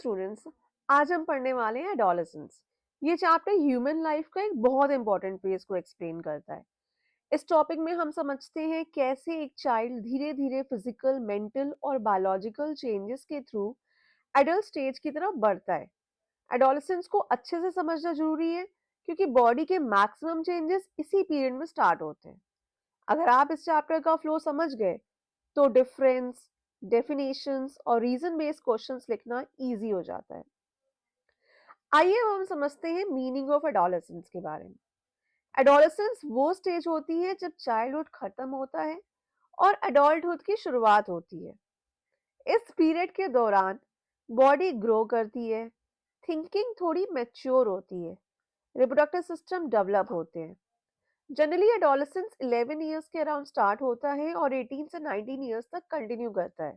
Students, आज हम पढ़ने वाले हैं एडोलेसेंस। ये चैप्टर ह्यूमन लाइफ का एक बहुत इंपॉर्टेंट फेज को एक्सप्लेन करता है। इस टॉपिक में हम समझते हैं कैसे एक चाइल्ड धीरे धीरे फिजिकल, मेंटल और बायोलॉजिकल चेंजेस के थ्रू एडल्ट स्टेज की तरफ बढ़ता है। एडोलेसेंस को अच्छे से समझना जरूरी है क्योंकि बॉडी के मैक्सिमम चेंजेस इसी पीरियड में स्टार्ट होते हैं। अगर आप इस चैप्टर का फ्लो समझ गए तो डिफरेंस, डेफिनेशंस और रीजन बेस्ड क्वेश्चंस लिखना इजी हो जाता है। आइए अब हम समझते हैं मीनिंग ऑफ एडोलेसेंस के बारे में। एडोलेसेंस वो स्टेज होती है जब चाइल्डहुड खत्म होता है और एडल्टहुड की शुरुआत होती है। इस पीरियड के दौरान बॉडी ग्रो करती है, थिंकिंग थोड़ी मैच्योर होती है, रिप्रोडक्टिव सिस्टम डेवलप होते हैं। जनरली एडोलेसेंस 11 इयर्स के अराउंड स्टार्ट होता है और 18 से 19 इयर्स तक कंटिन्यू करता है।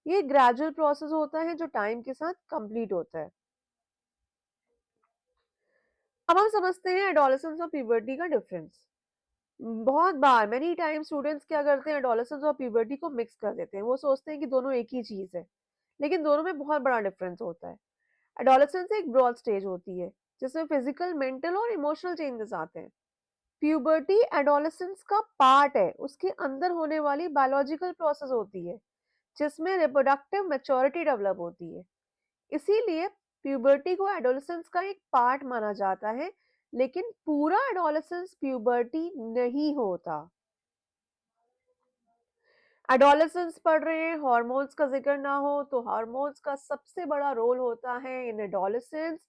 ये ग्रेजुअल प्रोसेस होता है जो टाइम के साथ कंप्लीट होता है। अब हम समझते हैं एडोलेसेंस और प्यूबर्टी का डिफरेंस। बहुत बार मेनी टाइम स्टूडेंट्स क्या करते हैं, एडोलेसेंस और प्यूबर्टी को मिक्स कर देते हैं। वो सोचते हैं कि दोनों एक ही चीज है, लेकिन दोनों में बहुत बड़ा डिफरेंस होता है। एडोलेसेंस एक ब्रॉड स्टेज होती है जिसमें फिजिकल, मेंटल और इमोशनल चेंजेस आते हैं। प्यूबर्टी एडोलेसेंस का पार्ट है, उसके अंदर होने वाली बायोलॉजिकल प्रोसेस होती है जिसमें रिप्रोडक्टिव मैच्योरिटी डेवलप होती है। इसीलिए प्यूबर्टी को एडोलेसेंस का एक पार्ट माना जाता है, लेकिन पूरा एडोलेसेंस प्यूबर्टी नहीं होता। एडोलेसेंस पढ़ रहे हैं, हार्मोन्स का जिक्र ना हो तो हार्मोन्स का सबसे बड़ा रोल होता है इन एडोलेसेंस।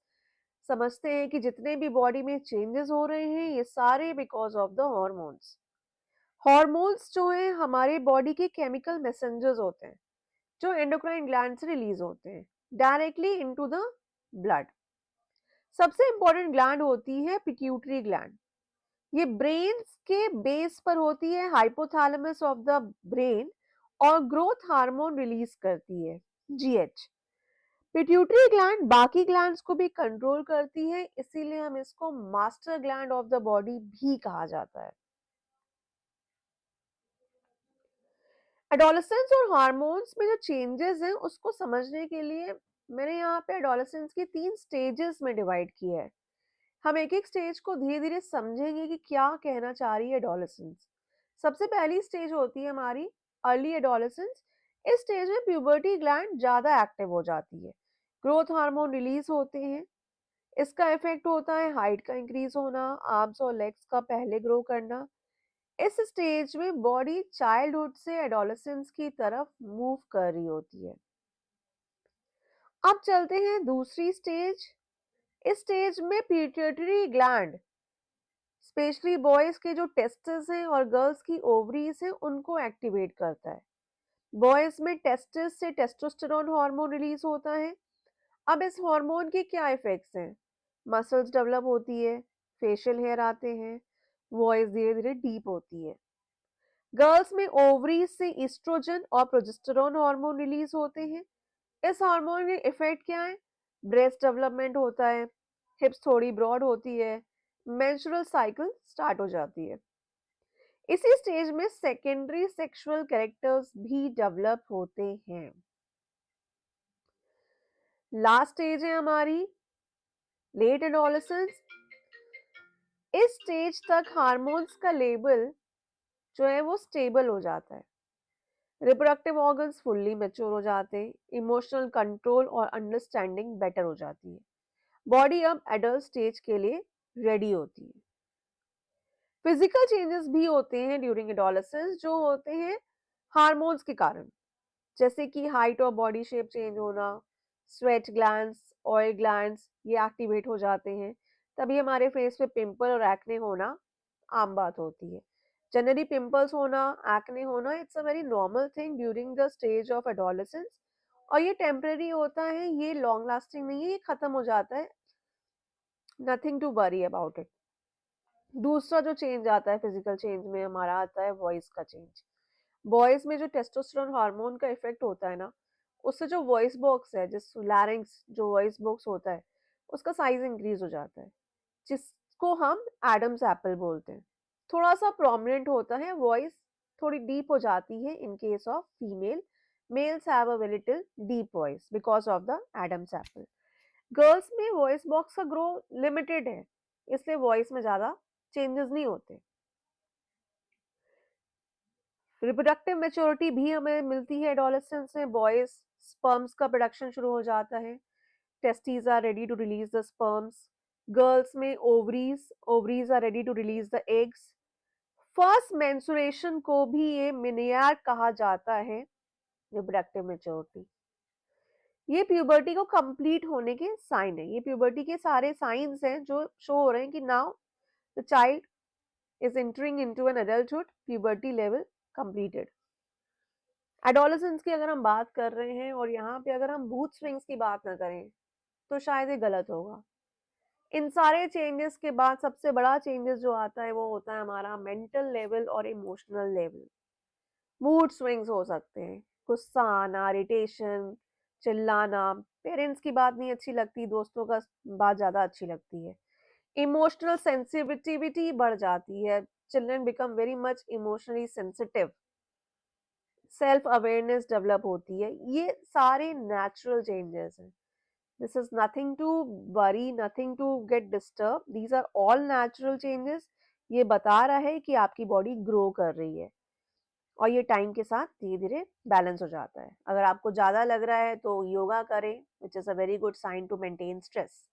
समझते हैं कि जितने भी बॉडी में चेंजेस हो रहे हैं ये सारे because of the hormones. Hormones जो है हमारे बॉडी के केमिकल मैसेंजर्स होते हैं जो एंडोक्राइन ग्लैंड से रिलीज होते हैं डायरेक्टली इनटू द ब्लड। सबसे इंपॉर्टेंट ग्लैंड होती है पिट्यूटरी ग्लैंड। ये ब्रेन के बेस पर होती है, हाइपोथैलेमस ऑफ द ब्रेन, और ग्रोथ हार्मोन रिलीज करती है, जीएच। पिट्यूटरी ग्लैंड बाकी ग्लैंड्स को भी कंट्रोल करती है, इसीलिए हम इसको master gland of the body भी कहा जाता है। एडोलेसेंस और हार्मोन्स में जो चेंजेस हैं उसको समझने के लिए मैंने यहाँ पे एडोलेसेंस की 3 स्टेजेस में डिवाइड किया है। हम एक एक स्टेज को धीरे धीरे समझेंगे कि क्या कहना चाह रही है एडोलेसेंस। सबसे पहली स्टेज होती है हमारी अर्ली एडोलेसेंस। इस स्टेज में प्यूबर्टी ग्लैंड ज्यादा एक्टिव हो जाती है, ग्रोथ हार्मोन रिलीज होते हैं। इसका इफेक्ट होता है हाइट का इंक्रीज होना, आर्म्स और लेग्स का पहले ग्रो करना। इस स्टेज में बॉडी चाइल्डहुड से एडोलेसेंस की तरफ मूव कर रही होती है। अब चलते हैं दूसरी स्टेज। इस स्टेज में पिट्यूटरी ग्लैंड, स्पेशली बॉयज के जो टेस्टिस हैं और गर्ल्स की ओवरीज हैं, उनको एक्टिवेट करता है। बॉयज में टेस्टिस से टेस्टोस्टेरोन हार्मोन रिलीज होता है। अब इस हार्मोन के क्या इफेक्ट्स हैं? मसल्स डेवलप होती है, फेशियल हेयर आते हैं, वॉइस धीरे धीरे डीप होती है। गर्ल्स में ओवरीज से ईस्ट्रोजन और प्रोजेस्टेरोन हार्मोन रिलीज होते हैं। इस हार्मोन के इफेक्ट क्या है? ब्रेस्ट डेवलपमेंट होता है, हिप्स थोड़ी ब्रॉड होती है, मेंस्ट्रुअल साइकिल स्टार्ट हो जाती है। इसी स्टेज में सेकेंडरी सेक्सुअल कैरेक्टर्स भी डेवलप होते हैं। लास्ट स्टेज है हमारी लेट एडोलेसेंस। इस स्टेज तक हार्मोन्स का लेवल जो है वो स्टेबल हो जाता है, रिप्रोडक्टिव ऑर्गन्स फुल्ली मैच्योर हो जाते हैं, इमोशनल कंट्रोल और अंडरस्टैंडिंग बेटर हो जाती है। बॉडी अब एडल्ट स्टेज के लिए रेडी होती है। फिजिकल चेंजेस भी होते हैं ड्यूरिंग एडोलेसेंस जो होते हैं हार्मोन्स के कारण, जैसे कि हाइट और बॉडी शेप चेंज होना, स्वेट ग्लैंड्स, ऑयल ग्लैंड्स ये एक्टिवेट हो जाते हैं। तभी हमारे फेस पे पिंपल और एक्ने होना आम बात होती है। जनरली पिंपल्स होना, एक्ने होना, it's a very normal thing during the stage of adolescence, और ये टेम्परेरी होता है, ये लॉन्ग लास्टिंग नहीं है, ये खत्म हो जाता है। Nothing to worry about it. दूसरा जो चेंज आता है फिजिकल चेंज में हमारा आता है वॉइस का चेंज। बॉयज में जो टेस्टोस्टेरोन हार्मोन का इफेक्ट होता है ना, उससे जो वॉइस बॉक्स है, जिस लैरिंग्स जो वॉइस बॉक्स होता है, उसका साइज इंक्रीज हो जाता है, जिसको हम एडम्स एप्पल बोलते हैं। थोड़ा सा प्रोमिनेंट होता है, वॉइस थोड़ी डीप हो जाती है in case of female, Males have a very little deep voice because of the Adam's apple. Girls में वॉइस बॉक्स का ग्रो लिमिटेड है, इसलिए वॉइस में ज़्यादा चेंजेस नहीं होते। रिप्रोडक्टिव मैच्योरिटी भी हमें मिलती है एडोलेसेंस में। बॉयज स्पर्म्स का प्रोडक्शन शुरू हो जाता है, testes are ready to release the sperms. Girls में ovaries ovaries are ready to release the eggs. First menstruation को भी ये मिनियार कहा जाता है, रिप्रोडक्टिव मैच्योरिटी। ये प्यूबर्टी को कंप्लीट होने के साइन है। ये प्यूबर्टी के सारे साइंस हैं जो शो हो रहे हैं कि now the child is entering into an adulthood, puberty level completed. Adolescence की अगर हम बात कर रहे हैं और यहाँ पे अगर हम मूड स्विंग्स की बात ना करें तो शायद ये गलत होगा। इन सारे चेंजेस के बाद सबसे बड़ा चेंजेस जो आता है वो होता है हमारा मेंटल लेवल और इमोशनल लेवल। मूड स्विंग्स हो सकते हैं, गुस्सा आना, इरिटेशन, चिल्लाना, पेरेंट्स की बात नहीं अच्छी लगती, दोस्तों का बात ज़्यादा अच्छी लगती है। इमोशनल सेंसिटिविटी बढ़ जाती है, children become very much emotionally sensitive, self awareness develop होती है। ये सारे नेचुरल चेंजेस हैं। This is nothing to worry, nothing to get disturb, these are all natural changes. ये बता रहा है कि आपकी बॉडी ग्रो कर रही है और ये टाइम के साथ धीरे धीरे बैलेंस हो जाता है। अगर आपको ज़्यादा लग रहा है तो योगा करें, which is a very good sign to maintain stress.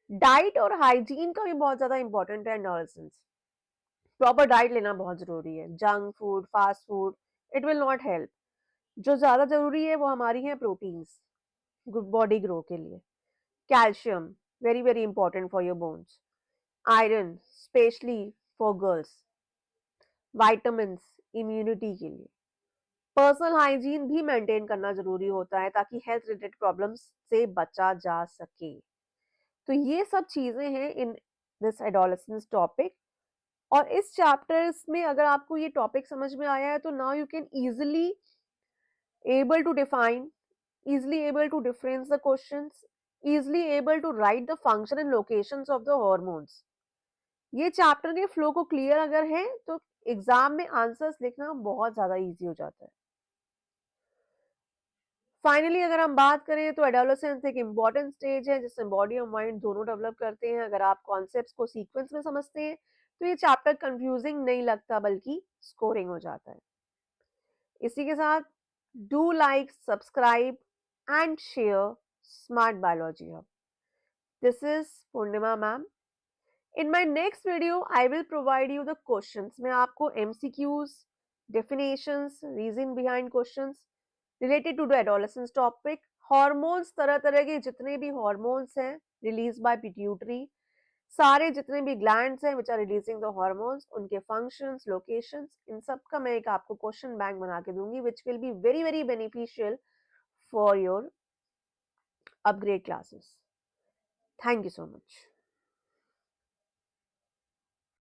Diet और हाइजीन का भी बहुत ज़्यादा इंपॉर्टेंट है एडोलेसेंस। प्रॉपर डाइट लेना बहुत ज़रूरी है। Junk food, fast food, it will not help. जो ज़्यादा ज़रूरी है वो हमारी है प्रोटीन्स, बॉडी ग्रो के लिए। Calcium, very very important for your bones. Iron, specially for girls. Vitamins, immunity के लिए। पर्सनल हाइजीन भी मेंटेन करना ज़रूरी होता है ताकि हेल्थ रिलेटेड प्रॉब्लम्स से बचा जा सके। तो ये सब चीज़ें हैं इन दिस एडोलेसेंस टॉपिक। और इस चैप्टर्स में अगर आपको ये टॉपिक समझ में आया है तो now you can easily able to define, easily able to difference the questions, easily able to write the function and locations of the hormones. ये चैप्टर के फ्लो को क्लियर अगर है तो एग्जाम में आंसर्स लिखना बहुत ज़्यादा इजी हो जाता है। फाइनली अगर हम बात करें तो एडोलेसेंस एक इम्पॉर्टेंट स्टेज है जिसमें बॉडी और माइंड दोनों डेवलप करते हैं। अगर आप कॉन्सेप्ट्स को सीक्वेंस में समझते हैं तो ये चैप्टर कंफ्यूजिंग नहीं लगता बल्कि स्कोरिंग हो जाता है। इसी के साथ do like, subscribe and share smart biology hub. This is Purnima ma'am. In my next video I will provide you the questions. मैं आपको MCQs, definitions, reason behind questions related to the adolescence topic, hormones, तरह तरह के जितने भी hormones हैं release by pituitary, सारे जितने भी ग्लैंड्स हैं which are releasing the hormones, उनके फंक्शंस, लोकेशंस, इन सब का मैं एक आपको क्वेश्चन बैंक बना के दूंगी which will be very very beneficial for your upgrade classes. Thank you so much.